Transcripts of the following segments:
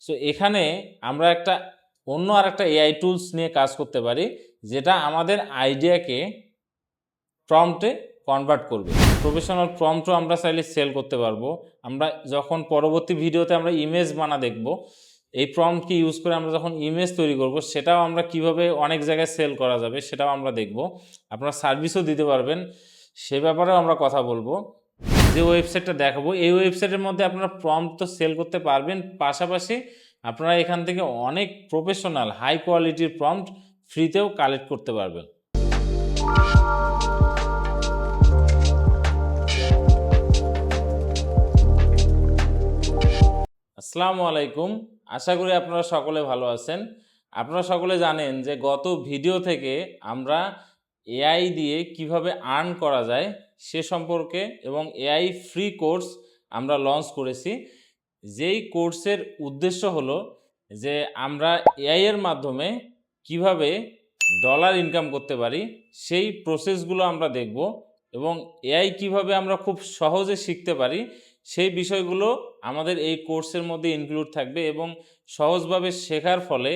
So এখানে আমরা অন্য আরেকটা এআই টুলস নিয়ে কাজ করতে পারি, যেটা আমাদের আইডিয়াকে প্রম্পটে কনভার্ট করবে। প্রফেশনাল প্রম্পটও আমরা চাইলে সেল করতে পারবো। আমরা যখন পরবর্তী ভিডিওতে আমরা ইমেজ বানা দেখব, এই প্রম্পটকে ইউজ করে আমরা যখন ইমেজ তৈরি করব, সেটাও আমরা কিভাবে অনেক জায়গায় সেল করা যাবে সেটাও আমরা দেখব। আপনারা সার্ভিসও দিতে পারবেন, সে ব্যাপারেও আমরা কথা বলবো। যে ওয়েবসাইটটা দেখাবো, এই ওয়েবসাইটের মধ্যে আপনারা প্রম্পট তো সেল করতে পারবেন, পাশাপাশি আপনারা এখান থেকে অনেক প্রফেশনাল হাই কোয়ালিটির প্রম্পট ফ্রিতেও কালেক্ট করতে পারবেন। আসসালামু আলাইকুম, আশা করি আপনারা সকলে ভালো আছেন। আপনারা সকলে জানেন যে গত ভিডিও থেকে আমরা এআই দিয়ে কিভাবে আর্ন করা যায় সে সম্পর্কে এবং এআই ফ্রি কোর্স আমরা লঞ্চ করেছি। যেই কোর্সের উদ্দেশ্য হলো যে আমরা এআই এর মাধ্যমে কিভাবে ডলার ইনকাম করতে পারি সেই প্রসেসগুলো আমরা দেখব, এবং এআই কিভাবে আমরা খুব সহজে শিখতে পারি সেই বিষয়গুলো আমাদের এই কোর্সের মধ্যে ইনক্লুড থাকবে। এবং সহজভাবে শেখার ফলে,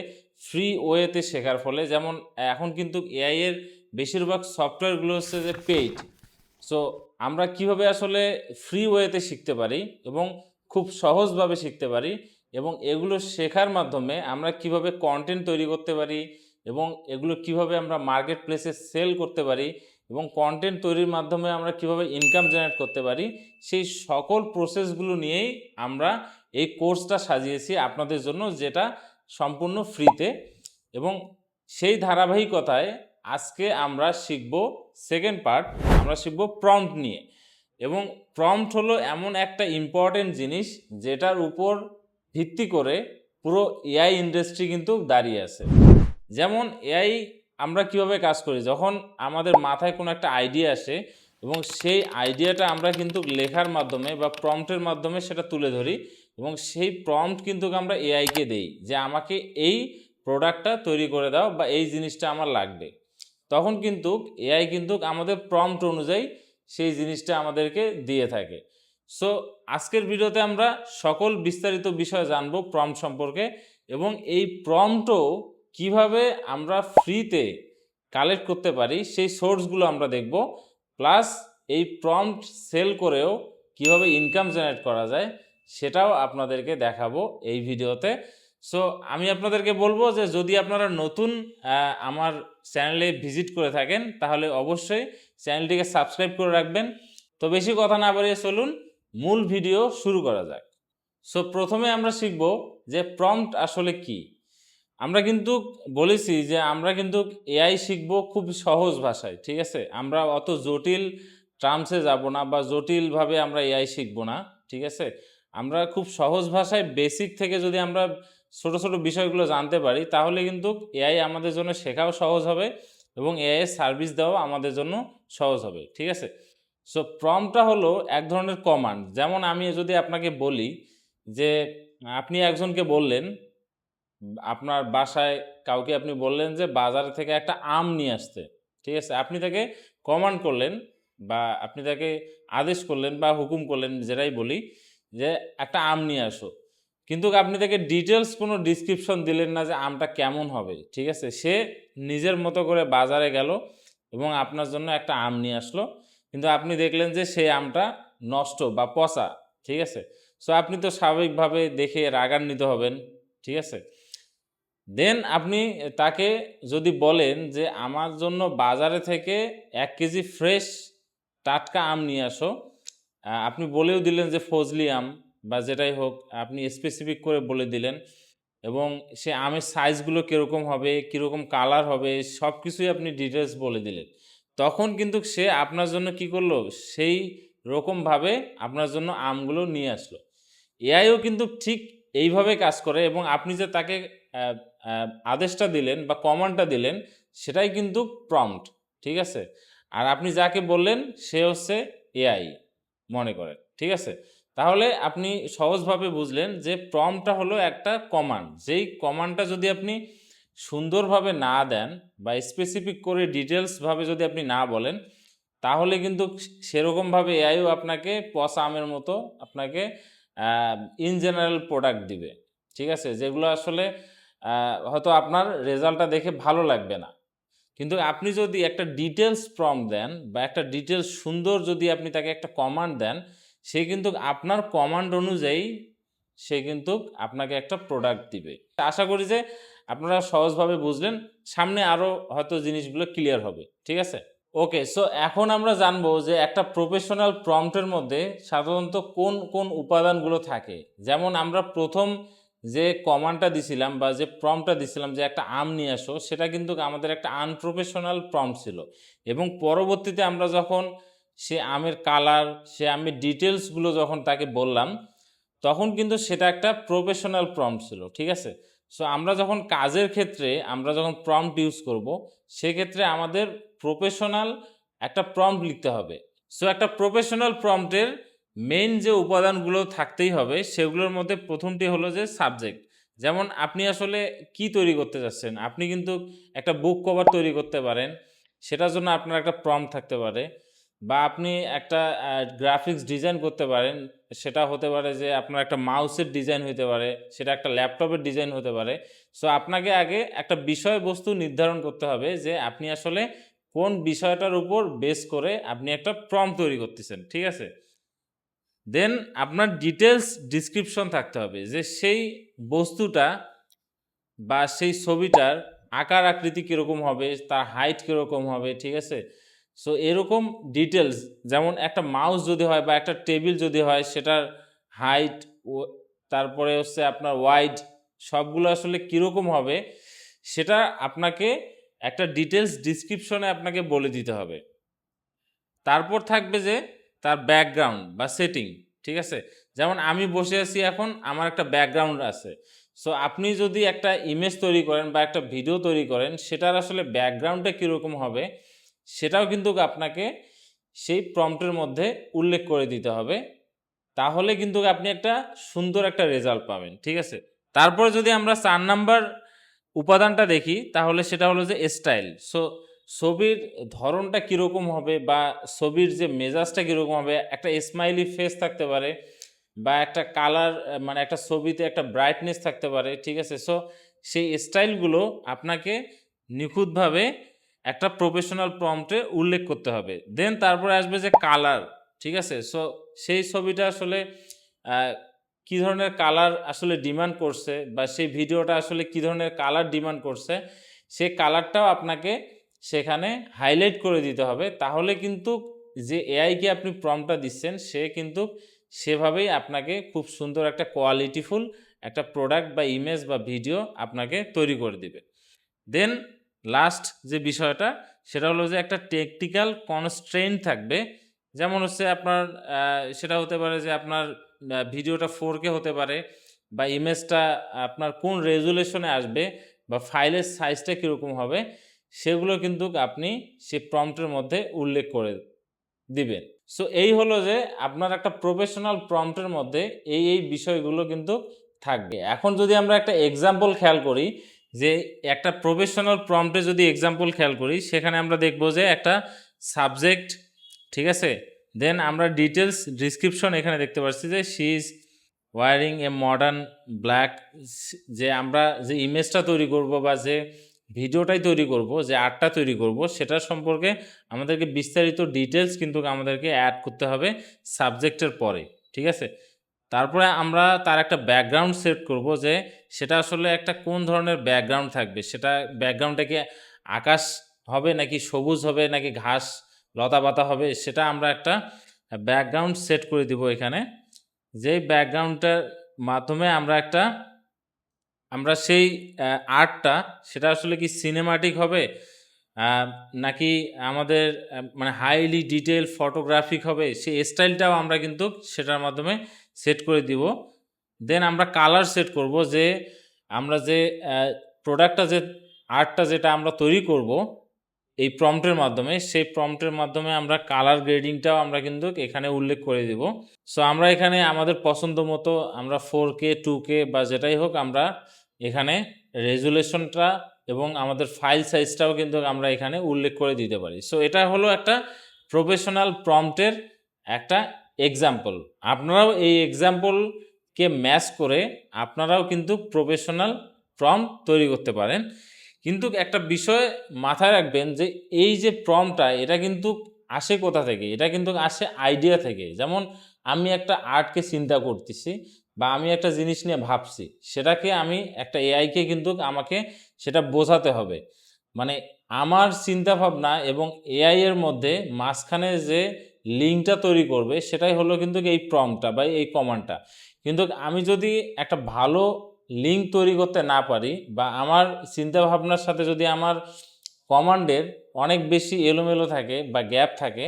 ফ্রি ওয়েতে শেখার ফলে, যেমন এখন কিন্তু এআই এর বেশিরভাগ সফটওয়্যারগুলো হচ্ছে যে পেইড। সো আমরা কিভাবে আসলে ফ্রি ওয়েতে শিখতে পারি এবং খুব সহজভাবে শিখতে পারি, এবং এগুলো শেখার মাধ্যমে আমরা কিভাবে কন্টেন্ট তৈরি করতে পারি, এবং এগুলো কিভাবে আমরা মার্কেট প্লেসে সেল করতে পারি, এবং কন্টেন্ট তৈরির মাধ্যমে আমরা কিভাবে ইনকাম জেনারেট করতে পারি, সেই সকল প্রসেসগুলো নিয়েই আমরা এই কোর্সটা সাজিয়েছি আপনাদের জন্য, যেটা সম্পূর্ণ ফ্রিতে। এবং সেই ধারাবাহিকতায় আজকে আমরা শিখব সেকেন্ড পার্ট, আমরা শিখব প্রম্পট নিয়ে। এবং প্রম্পট হলো এমন একটা ইম্পর্টেন্ট জিনিস যেটার উপর ভিত্তি করে পুরো এআই ইন্ডাস্ট্রি কিন্তু দাঁড়িয়ে আছে। যেমন এআই আমরা কিভাবে কাজ করি, যখন আমাদের মাথায় কোনো একটা আইডিয়া আসে এবং সেই আইডিয়াটা আমরা কিন্তু লেখার মাধ্যমে বা প্রম্পটের মাধ্যমে সেটা তুলে ধরি, এবং সেই প্রম্পট কিন্তু আমরা এআইকে দেই যে আমাকে এই প্রোডাক্টটা তৈরি করে দাও বা এই জিনিসটা আমার লাগবে। তখন কিন্তু এআই কিন্তু আমাদের প্রম্পট অনুযায়ী সেই জিনিসটা আমাদেরকে দিয়ে থাকে। সো আজকের ভিডিওতে আমরা সকল বিস্তারিত বিষয় জানবো প্রম্পট সম্পর্কে, এবং এই প্রম্পটও কিভাবে আমরা ফ্রিতে কালেক্ট করতে পারি সেই সোর্সগুলো আমরা দেখব। প্লাস এই প্রম্পট সেল করেও কিভাবে ইনকাম জেনারেট করা যায় সেটাও আপনাদেরকে দেখাবো এই ভিডিওতে। সো আমি আপনাদেরকে বলবো যে যদি আপনারা নতুন আমার চ্যানেলে ভিজিট করে থাকেন তাহলে অবশ্যই চ্যানেলটিকে সাবস্ক্রাইব করে রাখবেন। তো বেশি কথা না বাড়িয়ে চলুন মূল ভিডিও শুরু করা যাক। সো প্রথমে আমরা শিখব যে প্রম্পট আসলে কি। আমরা কিন্তু বলেছি যে আমরা কিন্তু এআই শিখব খুব সহজ ভাষায়, ঠিক আছে? আমরা অত জটিল টার্মসে যাব না বা জটিলভাবে আমরা এআই শিখব না, ঠিক আছে? আমরা খুব সহজ ভাষায় বেসিক থেকে যদি আমরা ছোট ছোট বিষয়গুলো জানতে পারি তাহলে কিন্তু এআই আমাদের জন্য শেখাও সহজ হবে এবং এআই এর সার্ভিস দেওয়াও আমাদের জন্য সহজ হবে, ঠিক আছে? সো প্রম্পটটা হলো এক ধরনের কমান্ড। যেমন আমি যদি আপনাকে বলি যে আপনি একজনকে বললেন, আপনার বাসায় কাউকে আপনি বললেন যে বাজার থেকে একটা আম নিয়ে আসতে, ঠিক আছে? আপনি তাকে কমান্ড করলেন বা আপনি তাকে আদেশ করলেন বা হুকুম করলেন, যেটাই বলি, যে একটা আম নিয়ে আসো। কিন্তু আপনি তাকে ডিটেলস কোনো ডিসক্রিপশন দিলেন না যে আমটা কেমন হবে, ঠিক আছে? সে নিজের মতো করে বাজারে গেল এবং আপনার জন্য একটা আম নিয়ে আসলো, কিন্তু আপনি দেখলেন যে সেই আমটা নষ্ট বা পচা, ঠিক আছে? সো আপনি তো স্বাভাবিকভাবে দেখে রাগান্বিত হবেন, ঠিক আছে? দেন আপনি তাকে যদি বলেন যে আমার জন্য বাজারে থেকে 1 কেজি ফ্রেশ টাটকা আম নিয়ে আসো, আপনি বলেও দিলেন যে ফজলি আম বা যেটাই হোক, আপনি স্পেসিফিক করে বলে দিলেন, এবং সে আমের সাইজগুলো কীরকম হবে, কীরকম কালার হবে, সব কিছুই আপনি ডিটেলস বলে দিলেন। তখন কিন্তু সে আপনার জন্য কি করলো, সেই রকমভাবে আপনার জন্য আমগুলো নিয়ে আসলো। এআইও কিন্তু ঠিক এইভাবে কাজ করে, এবং আপনি যে তাকে আদেশটা দিলেন বা কমান্ডটা দিলেন সেটাই কিন্তু প্রম্পট, ঠিক আছে? আর আপনি যাকে বললেন সে হচ্ছে এআই মনে করেন, ঠিক আছে? তাহলে আপনি সহজভাবে বুঝলেন যে প্রম্পটটা হলো একটা কমান্ড। যেই কমান্ডটা যদি আপনি সুন্দরভাবে না দেন বা স্পেসিফিক করে ডিটেলসভাবে যদি আপনি না বলেন, তাহলে কিন্তু সেরকমভাবে এআইও আপনাকে পচা আমের মতো আপনাকে ইন জেনারেল প্রোডাক্ট দিবে। ঠিক আছে, যেগুলো আসলে হয়তো আপনার রেজাল্টটা দেখে ভালো লাগবে না। কিন্তু আপনি যদি একটা ডিটেলস প্রম্পট দেন বা একটা ডিটেলস সুন্দর যদি আপনি তাকে একটা কমান্ড দেন, সে কিন্তু আপনার কমান্ড অনুযায়ী সে কিন্তু আপনাকে একটা প্রোডাক্ট দিবে। আশা করি যে আপনারা সহজভাবে বুঝলেন। সামনে আরও হয়তো জিনিসগুলো ক্লিয়ার হবে। ঠিক আছে? ওকে, সো এখন আমরা জানবো যে একটা প্রফেশনাল প্রম্পটের মধ্যে সাধারণত কোন কোন উপাদানগুলো থাকে। যেমন আমরা প্রথম যে কমান্ডটা দিছিলাম বা যে প্রম্পটটা দিছিলাম যে একটা আম নিয়ে আসো, সেটা কিন্তু আমাদের একটা আনপ্রফেশনাল প্রম্পট ছিল। এবং পরবর্তীতে আমরা যখন সে আমের কালার, সে আমের ডিটেলসগুলো যখন তাকে বললাম, তখন কিন্তু সেটা একটা প্রফেশনাল প্রম্পট ছিল। ঠিক আছে? সো আমরা যখন কাজের ক্ষেত্রে আমরা যখন প্রম্পট ইউজ করব, সেক্ষেত্রে আমাদের প্রফেশনাল একটা প্রম্পট লিখতে হবে। সো একটা প্রফেশনাল প্রম্পটের মেইন যে উপাদানগুলো থাকতেই হবে, সেগুলোর মধ্যে প্রথমটি হলো যে সাবজেক্ট। যেমন আপনি আসলে কি তৈরি করতে যাচ্ছেন, আপনি কিন্তু একটা বুক কভার তৈরি করতে পারেন, সেটার জন্য আপনার একটা প্রম্পট থাকতে পারে। বা আপনি একটা গ্রাফিক্স ডিজাইন করতে পারেন, সেটা হতে পারে যে আপনার একটা মাউসের ডিজাইন হতে পারে, সেটা একটা ল্যাপটপের ডিজাইন হতে পারে। সো আপনাকে আগে একটা বিষয়বস্তু নির্ধারণ করতে হবে যে আপনি আসলে কোন বিষয়টার উপর বেস করে আপনি একটা প্রম্পট তৈরি করতেছেন। ঠিক আছে? দেন আপনার ডিটেলস ডিসক্রিপশন থাকতে হবে যে সেই বস্তুটা বা সেই ছবিটার আকার আকৃতি কীরকম হবে, তার হাইট কীরকম হবে। ঠিক আছে? সো এরকম ডিটেলস, যেমন একটা মাউস যদি হয় বা একটা টেবিল যদি হয়, সেটার হাইট ও তারপরে হচ্ছে আপনার ওয়াইড সবগুলো আসলে কীরকম হবে, সেটা আপনাকে একটা ডিটেলস ডিসক্রিপশনে আপনাকে বলে দিতে হবে। তারপর থাকবে যে তার ব্যাকগ্রাউন্ড বা সেটিং। ঠিক আছে? যেমন আমি বসে আছি এখন, আমার একটা ব্যাকগ্রাউন্ড আছে। সো আপনি যদি একটা ইমেজ তৈরি করেন বা একটা ভিডিও তৈরি করেন, সেটার আসলে ব্যাকগ্রাউন্ডটা কীরকম হবে, সেটাও কিন্তু আপনাকে সেই প্রম্পটের মধ্যে উল্লেখ করে দিতে হবে। তাহলে কিন্তু আপনি একটা সুন্দর একটা রেজাল্ট পাবেন। ঠিক আছে? তারপরে যদি আমরা ৪ নাম্বার উপাদানটা দেখি, তাহলে সেটা হলো যে স্টাইল। সো ছবির ধরনটা কীরকম হবে বা ছবির যে মেজাজটা কীরকম হবে, একটা স্মাইলি ফেস থাকতে পারে বা একটা কালার, মানে একটা ছবিতে একটা ব্রাইটনেস থাকতে পারে। ঠিক আছে? সো সেই স্টাইলগুলো আপনাকে নিখুঁতভাবে একটা প্রফেশনাল প্রম্পটে উল্লেখ করতে হবে। দেন তারপরে আসবে যে কালার। ঠিক আছে? সো সেই ছবিটা আসলে কী ধরনের কালার আসলে ডিমান্ড করছে বা সেই ভিডিওটা আসলে কী ধরনের কালার ডিমান্ড করছে, সেই কালারটাও আপনাকে সেখানে হাইলাইট করে দিতে হবে। তাহলে কিন্তু যে এআইকে আপনি প্রম্পটটা দিচ্ছেন, সে কিন্তু সেভাবেই আপনাকে খুব সুন্দর একটা কোয়ালিটিফুল একটা প্রোডাক্ট বা ইমেজ বা ভিডিও আপনাকে তৈরি করে দিবে। দেন লাস্ট যে বিষয়টা, সেটা হলো যে একটা টেকনিক্যাল কনস্ট্রেইন্ট থাকবে। যেমন হচ্ছে আপনার সেটা হতে পারে যে আপনার ভিডিওটা 4K হতে পারে বা ইমেজটা আপনার কোন রেজুলেশনে আসবে বা ফাইলের সাইজটা কীরকম হবে, সেগুলো কিন্তু আপনি সেই প্রম্পটের মধ্যে উল্লেখ করে দিবেন। সো এই হলো যে আপনার একটা প্রফেশনাল প্রম্পটের মধ্যে এই বিষয়গুলো কিন্তু থাকবে। এখন যদি আমরা একটা এক্সাম্পল খেয়াল করি, যে একটা প্রফেশনাল প্রম্পটে যদি এক্সাম্পল খেয়াল করি, সেখানে আমরা দেখব যে একটা সাবজেক্ট। ঠিক আছে? দেন আমরা ডিটেলস ডিসক্রিপশন এখানে দেখতে পাচ্ছি যে she is wearing a modern black. যে আমরা যে ইমেজটা তৈরি করব বা যে ভিডিওটাই তৈরি করব, যে আর্টটা তৈরি করব, সেটার সম্পর্কে আমাদেরকে বিস্তারিত ডিটেলস কিন্তু আমাদেরকে অ্যাড করতে হবে সাবজেক্টের পরে। ঠিক আছে? তারপরে আমরা তার একটা ব্যাকগ্রাউন্ড সেট করব, যে সেটা আসলে একটা কোন ধরনের ব্যাকগ্রাউন্ড থাকবে, সেটা ব্যাকগ্রাউন্ডটা কি আকাশ হবে নাকি সবুজ হবে নাকি ঘাস লতাপাতা হবে, সেটা আমরা একটা ব্যাকগ্রাউন্ড সেট করে দিব এখানে। যেই ব্যাকগ্রাউন্ডটার মাধ্যমে আমরা সেই আর্টটা, সেটা আসলে কি সিনেমাটিক হবে নাকি আমাদের মানে হাইলি ডিটেল ফটোগ্রাফিক হবে, সেই স্টাইলটাও আমরা কিন্তু সেটার মাধ্যমে সেট করে দিব। দেন আমরা কালার সেট করব, যে আমরা যে প্রোডাক্টটা, যে আর্টটা যেটা আমরা তৈরি করব এই প্রম্পটের মাধ্যমে, সেই প্রম্পটের মাধ্যমে আমরা কালার গ্রেডিংটাও আমরা কিন্তু এখানে উল্লেখ করে দিব। সো আমরা এখানে আমাদের পছন্দ মতো আমরা 4K 2K বা যেটাই হোক, আমরা এখানে রেজুলেশনটা এবং আমাদের ফাইল সাইজটাও কিন্তু আমরা এখানে উল্লেখ করে দিতে পারি। সো এটা হলো একটা প্রফেশনাল প্রম্পটের একটা এক্সাম্পল। আপনারাও এই এক্সাম্পল কে ম্যাচ করে আপনারাও কিন্তু প্রফেশনাল প্রম্পট তৈরি করতে পারেন। কিন্তু একটা বিষয় মাথায় রাখবেন যে এই যে প্রম্পটটা এটা কিন্তু আসে কোথা থেকে, এটা কিন্তু আসে আইডিয়া থেকে। যেমন আমি একটা আর্টকে চিন্তা করতেছি বা আমি একটা জিনিস নিয়ে ভাবছি, সেটাকে আমি একটা এআইকে কিন্তু আমাকে সেটা বোঝাতে হবে। মানে আমার চিন্তা ভাবনা এবং এআই এর মধ্যে মাঝখানে যে লিঙ্কটা তৈরি করবে সেটাই হলো কিন্তু এই প্রম্পটটা বা এই কমান্ডটা। কিন্তু আমি যদি একটা ভালো লিঙ্ক তৈরি করতে না পারি বা আমার চিন্তা ভাবনার সাথে যদি আমার কমান্ডের অনেক বেশি এলোমেলো থাকে বা গ্যাপ থাকে,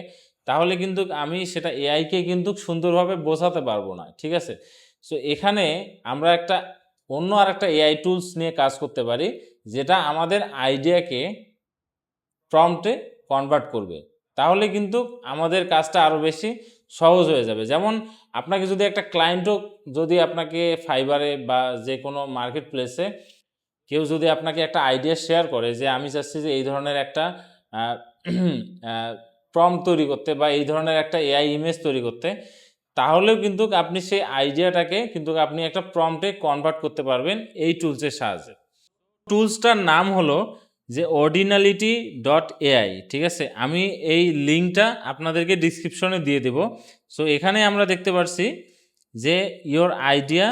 তাহলে কিন্তু আমি সেটা এআইকে কিন্তু সুন্দরভাবে বোঝাতে পারবো না, ঠিক আছে? সো এখানে আমরা একটা অন্য আর একটা এআই টুলস নিয়ে কাজ করতে পারি, যেটা আমাদের আইডিয়াকে প্রম্পটে কনভার্ট করবে। তাহলে কিন্তু আমাদের কাজটা আরও বেশি সহজ হয়ে যাবে। যেমন আপনাকে যদি একটা ক্লায়েন্টও যদি আপনাকে ফাইবারে বা যে কোনো মার্কেট প্লেসে কেউ যদি আপনাকে একটা আইডিয়া শেয়ার করে যে আমি চাচ্ছি যে এই ধরনের একটা প্রম্পট তৈরি করতে বা এই ধরনের একটা এআই ইমেজ তৈরি করতে, তাহলেও কিন্তু আপনি সেই আইডিয়াটাকে কিন্তু আপনি একটা প্রম্পটে কনভার্ট করতে পারবেন এই টুলসের সাহায্যে। টুলসটার নাম হলো যে ordinality.ai, ঠিক আছে? আমি এই লিঙ্কটা আপনাদেরকে ডিসক্রিপশনে দিয়ে দেব। সো এখানে আমরা দেখতে পাচ্ছি যে your idea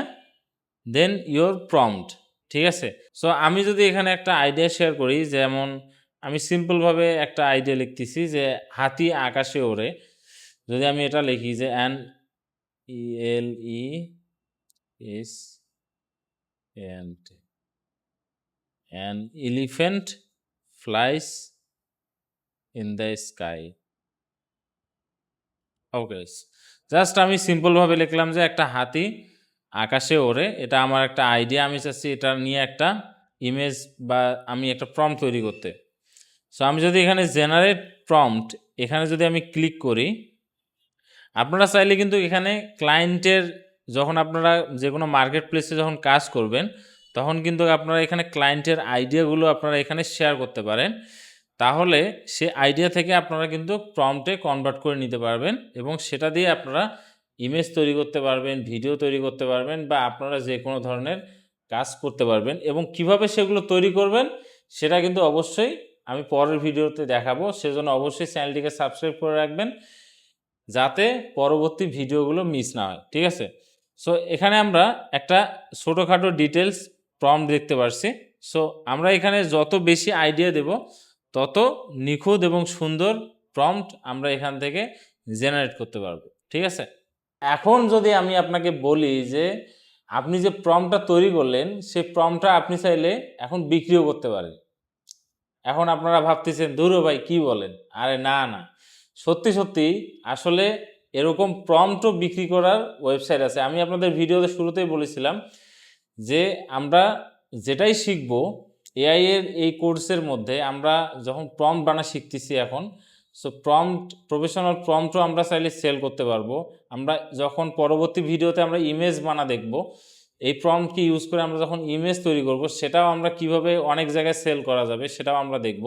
then your prompt, ঠিক আছে? সো আমি যদি এখানে একটা আইডিয়া শেয়ার করি, যেমন আমি সিম্পলভাবে একটা আইডিয়া লিখতেছি যে হাতি আকাশে ওড়ে। যদি আমি এটা লিখি যে an elephant flies in the sky. Okay, just আমি সিম্পলভাবে লিখলাম যে একটা হাতি আকাশে ওড়ে। এটা আমার একটা আইডিয়া, আমি চাচ্ছি এটা নিয়ে একটা ইমেজ বা আমি একটা প্রম্পট তৈরি করতে। সো আমি যদি এখানে জেনারেট প্রম্পট এখানে যদি আমি ক্লিক করি, আপনারা চাইলে কিন্তু এখানে ক্লায়েন্টের যখন আপনারা যে কোনো মার্কেট প্লেসে যখন কাজ করবেন, তখন কিন্তু আপনারা এখানে ক্লায়েন্টের আইডিয়াগুলো আপনারা এখানে শেয়ার করতে পারেন। তাহলে সে আইডিয়া থেকে আপনারা কিন্তু প্রম্পটে কনভার্ট করে নিতে পারবেন এবং সেটা দিয়ে আপনারা ইমেজ তৈরি করতে পারবেন, ভিডিও তৈরি করতে পারবেন বা আপনারা যে কোনো ধরনের কাজ করতে পারবেন। এবং কিভাবে সেগুলো তৈরি করবেন সেটা কিন্তু অবশ্যই আমি পরের ভিডিওতে দেখাবো। সেজন্য অবশ্যই চ্যানেলটিকে সাবস্ক্রাইব করে রাখবেন যাতে পরবর্তী ভিডিওগুলো মিস না হয়, ঠিক আছে? সো এখানে আমরা একটা ছোটোখাটো ডিটেলস প্রম্পট দেখতে পাচ্ছি। সো আমরা এখানে যত বেশি আইডিয়া দেব তত নিখুঁত এবং সুন্দর প্রম্পট আমরা এখান থেকে জেনারেট করতে পারবো, ঠিক আছে? এখন যদি আমি আপনাকে বলি যে আপনি যে প্রম্পটটা তৈরি করলেন সেই প্রম্পটটা আপনি চাইলে এখন বিক্রিও করতে পারেন। এখন আপনারা ভাবতেছেন ধুরো ভাই কি বলেন, আরে না না, সত্যি সত্যি আসলে এরকম প্রম্পটও বিক্রি করার ওয়েবসাইট আছে। আমি আপনাদের ভিডিওতে শুরুতেই বলেছিলাম যে আমরা যেটাই শিখব এআই এর এই কোর্সের মধ্যে, আমরা যখন প্রম্পট বানা শিখতেছি এখন, সো প্রম্পট প্রফেশনাল প্রম্পটও আমরা চাইলে সেল করতে পারবো। আমরা যখন পরবর্তী ভিডিওতে আমরা ইমেজ বানা দেখব, এই প্রম্পটকে ইউজ করে আমরা যখন ইমেজ তৈরি করব সেটাও আমরা কিভাবে অনেক জায়গায় সেল করা যাবে সেটাও আমরা দেখব।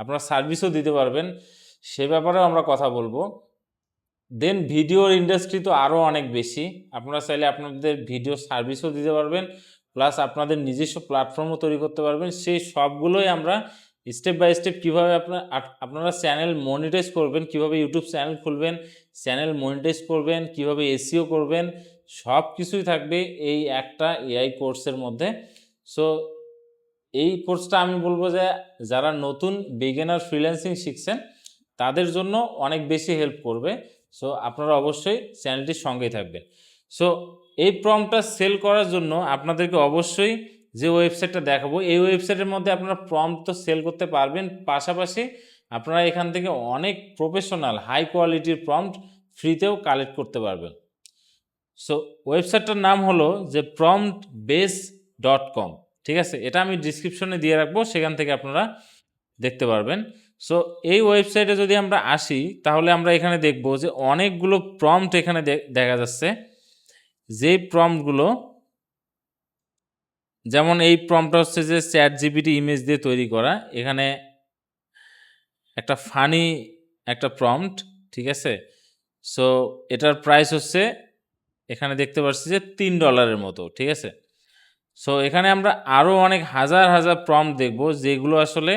আপনারা সার্ভিসও দিতে পারবেন, সে ব্যাপারেও আমরা কথা বলবো। দেন ভিডিওর ইন্ডাস্ট্রি তো আরও অনেক বেশি, আপনারা চাইলে আপনাদের ভিডিও সার্ভিসও দিতে পারবেন, প্লাস আপনাদের নিজস্ব প্ল্যাটফর্মও তৈরি করতে পারবেন। সেই সবগুলোই আমরা স্টেপ বাই স্টেপ কীভাবে আপনারা চ্যানেল মনিটাইজ করবেন, কিভাবে ইউটিউব চ্যানেল খুলবেন, চ্যানেল মনিটাইজ করবেন, কিভাবে এসইও করবেন, সব কিছুই থাকবে এই একটা এআই কোর্সের মধ্যে। সো এই কোর্সটা আমি বলবো যে যারা নতুন বিগিনার ফ্রিল্যান্সিং শিখছেন তাদের জন্য অনেক বেশি হেল্প করবে। সো আপনারা অবশ্যই চ্যানেলটির সঙ্গেই থাকবেন। সো এই প্রম্পটটা সেল করার জন্য আপনাদেরকে অবশ্যই যে ওয়েবসাইটটা দেখাবো, এই ওয়েবসাইটের মধ্যে আপনারা প্রম্পট তো সেল করতে পারবেন, পাশাপাশি আপনারা এখান থেকে অনেক প্রফেশনাল হাই কোয়ালিটির প্রম্পট ফ্রিতেও কালেক্ট করতে পারবেন। সো ওয়েবসাইটটার নাম হলো যে promptbase.com, ঠিক আছে? এটা আমি ডিসক্রিপশনে দিয়ে রাখবো, সেখান থেকে আপনারা দেখতে পারবেন। সো এই ওয়েবসাইটে যদি আমরা আসি তাহলে আমরা এখানে দেখব যে অনেকগুলো প্রম্পট এখানে দেখা যাচ্ছে। যেই প্রম্পটগুলো, যেমন এই প্রম্পটটা হচ্ছে যে ChatGPT ইমেজ দিয়ে তৈরি করা, এখানে একটা ফানি একটা প্রম্পট, ঠিক আছে? সো এটার প্রাইস হচ্ছে এখানে দেখতে পাচ্ছি যে $3 মতো, ঠিক আছে। সো এখানে আমরা আরও অনেক হাজার হাজার প্রম্পট দেখব যেগুলো আসলে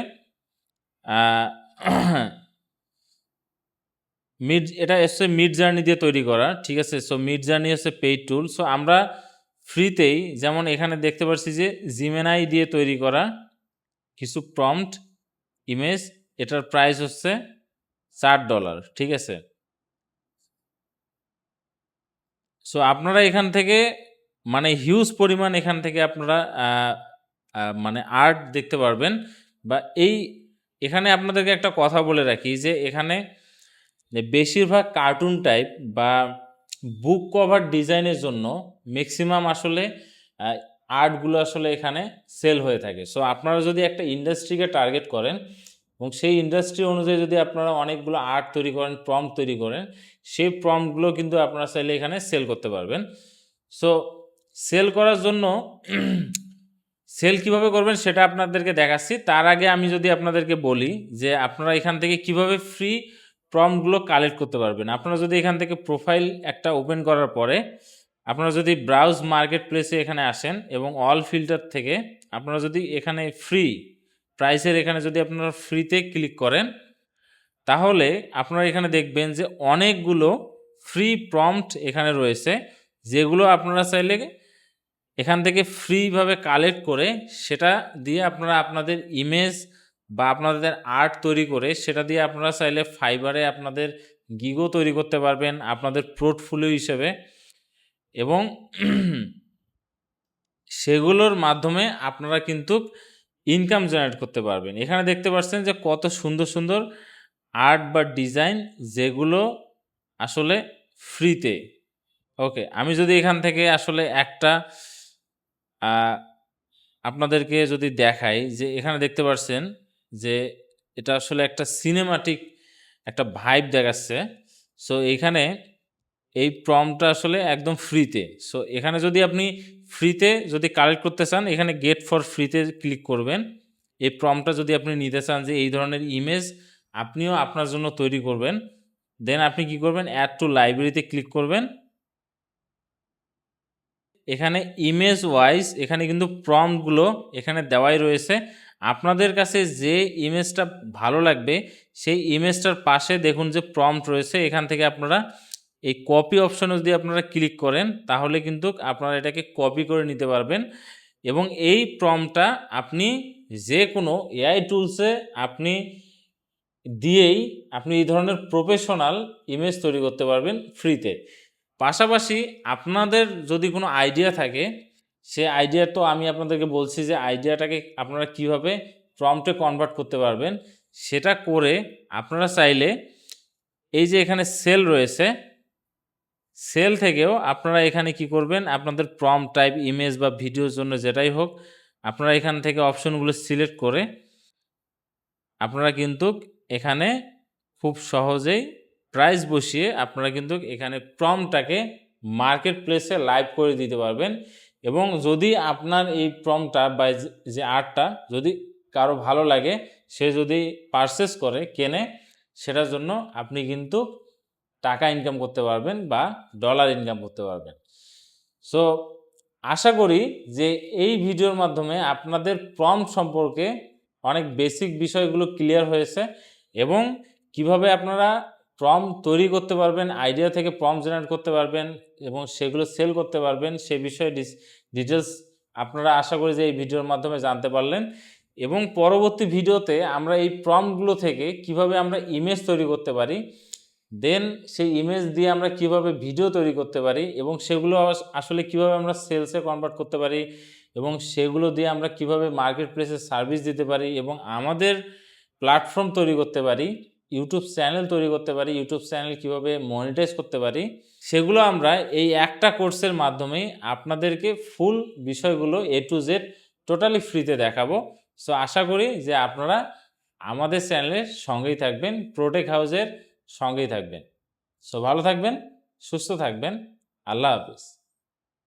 এটা হচ্ছে মিড জার্নি দিয়ে তৈরি করা, ঠিক আছে। সো মিড জার্নি হচ্ছে পেইড টুল। সো আমরা ফ্রিতেই যেমন এখানে দেখতে পাচ্ছি যে জিমেনাই দিয়ে তৈরি করা কিছু প্রম্পট ইমেজ, এটার প্রাইস হচ্ছে $4, ঠিক আছে। সো আপনারা এখান থেকে মানে হিউজ পরিমাণ এখান থেকে আপনারা মানে আর্ট দেখতে পারবেন। বা এখানে আপনাদেরকে একটা কথা বলে রাখি যে এখানে বেশিরভাগ কার্টুন টাইপ বা বুক কভার ডিজাইনের জন্য ম্যাক্সিমাম আসলে আর্টগুলো আসলে এখানে সেল হয়ে থাকে। সো আপনারা যদি একটা ইন্ডাস্ট্রিকে টার্গেট করেন এবং সেই ইন্ডাস্ট্রি অনুযায়ী যদি আপনারা অনেকগুলো আর্ট তৈরি করেন, প্রম্পট তৈরি করেন, সেই প্রম্পটগুলো কিন্তু আপনারা চাইলে এখানে সেল করতে পারবেন। সো সেল করার জন্য সেল কিভাবে করবেন সেটা আপনাদেরকে দেখাচ্ছি। তার আগে আমি যদি আপনাদেরকে বলি যে আপনারা এখান থেকে কিভাবে ফ্রি প্রম্পটগুলো কালেক্ট করতে পারবেন। আপনারা যদি এখান থেকে প্রোফাইল একটা ওপেন করার পরে আপনারা যদি ব্রাউজ মার্কেট প্লেসে এখানে আসেন এবং অল ফিল্টার থেকে আপনারা যদি এখানে ফ্রি প্রাইসের এখানে যদি আপনারা ফ্রিতে ক্লিক করেন, তাহলে আপনারা এখানে দেখবেন যে অনেকগুলো ফ্রি প্রম্পট এখানে রয়েছে, যেগুলো আপনারা চাইলে এখান থেকে ফ্রিভাবে কালেক্ট করে সেটা দিয়ে আপনারা আপনাদের ইমেজ বা আপনাদের আর্ট তৈরি করে সেটা দিয়ে আপনারা চাইলে ফাইবারে আপনাদের গিগও তৈরি করতে পারবেন আপনাদের পোর্টফোলিও হিসেবে, এবং সেগুলোর মাধ্যমে আপনারা কিন্তু ইনকাম জেনারেট করতে পারবেন। এখানে দেখতে পাচ্ছেন যে কত সুন্দর সুন্দর আর্ট বা ডিজাইন যেগুলো আসলে ফ্রিতে। ওকে, আমি যদি এখান থেকে আসলে একটা আপনাদেরকে যদি দেখাই যে এখানে দেখতে পাচ্ছেন যে এটা আসলে একটা সিনেমাটিক একটা ভাইব দেখাচ্ছে। সো এইখানে এই প্রম্পটটা আসলে একদম ফ্রিতে। সো এখানে যদি আপনি ফ্রিতে যদি কালেক্ট করতে চান, এখানে গেট ফর ফ্রিতে ক্লিক করবেন। এই প্রম্পটটা যদি আপনি নিতে চান যে এই ধরনের ইমেজ আপনিও আপনার জন্য তৈরি করবেন, দেন আপনি কি করবেন, অ্যাড টু লাইব্রেরিতে ক্লিক করবেন। এখানে ইমেজ ওয়াইজ এখানে কিন্তু প্রম্পটগুলো এখানে দেওয়াই রয়েছে। আপনাদের কাছে যে ইমেজটা ভালো লাগবে সেই ইমেজটার পাশে দেখুন যে প্রম্পট রয়েছে, এখান থেকে আপনারা এই কপি অপশনে যদি আপনারা ক্লিক করেন তাহলে কিন্তু আপনারা এটাকে কপি করে নিতে পারবেন এবং এই প্রম্পটটা আপনি যে কোনো এআই টুলসে আপনি দিয়েই আপনি এই ধরনের প্রফেশনাল ইমেজ তৈরি করতে পারবেন ফ্রিতে। পাশাপাশি আপনাদের যদি কোনো আইডিয়া থাকে, সে আইডিয়া তো আমি আপনাদেরকে বলছি যে আইডিয়াটাকে আপনারা কিভাবে প্রম্পটে কনভার্ট করতে পারবেন, সেটা করে আপনারা চাইলে এই যে এখানে সেল রয়েছে, সেল থেকেও আপনারা এখানে কি করবেন, আপনাদের প্রম্পট টাইপ ইমেজ বা ভিডিওর জন্য যেটাই হোক আপনারা এখান থেকে অপশনগুলো সিলেক্ট করে আপনারা কিন্তু এখানে খুব সহজেই প্রাইস বসিয়ে আপনারা কিন্তু এখানে প্রম্পটটাকে মার্কেট প্লেসে লাইভ করে দিতে পারবেন। এবং যদি আপনার এই প্রম্পটটা বা যে আর্টটা যদি কারো ভালো লাগে, সে যদি পারচেস করে কেনে, সেটার জন্য আপনি কিন্তু টাকা ইনকাম করতে পারবেন বা ডলার ইনকাম করতে পারবেন। সো আশা করি যে এই ভিডিওর মাধ্যমে আপনাদের প্রম্পট সম্পর্কে অনেক বেসিক বিষয়গুলো ক্লিয়ার হয়েছে এবং কিভাবে আপনারা প্রম্পট তৈরি করতে পারবেন, আইডিয়া থেকে প্রম্পট জেনারেট করতে পারবেন এবং সেগুলো সেল করতে পারবেন, সে বিষয়ে ডিটেলস আপনারা আশা করি যে এই ভিডিওর মাধ্যমে জানতে পারলেন। এবং পরবর্তী ভিডিওতে আমরা এই প্রম্পটগুলো থেকে কিভাবে আমরা ইমেজ তৈরি করতে পারি, দেন সেই ইমেজ দিয়ে আমরা কিভাবে ভিডিও তৈরি করতে পারি এবং সেগুলো আসলে কিভাবে আমরা সেলসে কনভার্ট করতে পারি এবং সেগুলো দিয়ে আমরা কিভাবে মার্কেট প্লেসে সার্ভিস দিতে পারি এবং আমাদের প্ল্যাটফর্ম তৈরি করতে পারি, ইউটিউব চ্যানেল তৈরি করতে পারি, ইউটিউব চ্যানেল কিভাবে মনিটাইজ করতে পারি, সেগুলো আমরা এই একটা কোর্সের মাধ্যমে আপনাদেরকে ফুল বিষয়গুলো A to Z টোটালি ফ্রিতে দেখাবো। সো আশা করি যে আপনারা আমাদের চ্যানেলের সঙ্গেই থাকবেন, প্রোটেক হাউসের সঙ্গেই থাকবেন। সো ভালো থাকবেন, সুস্থ থাকবেন, আল্লাহ হাফিজ।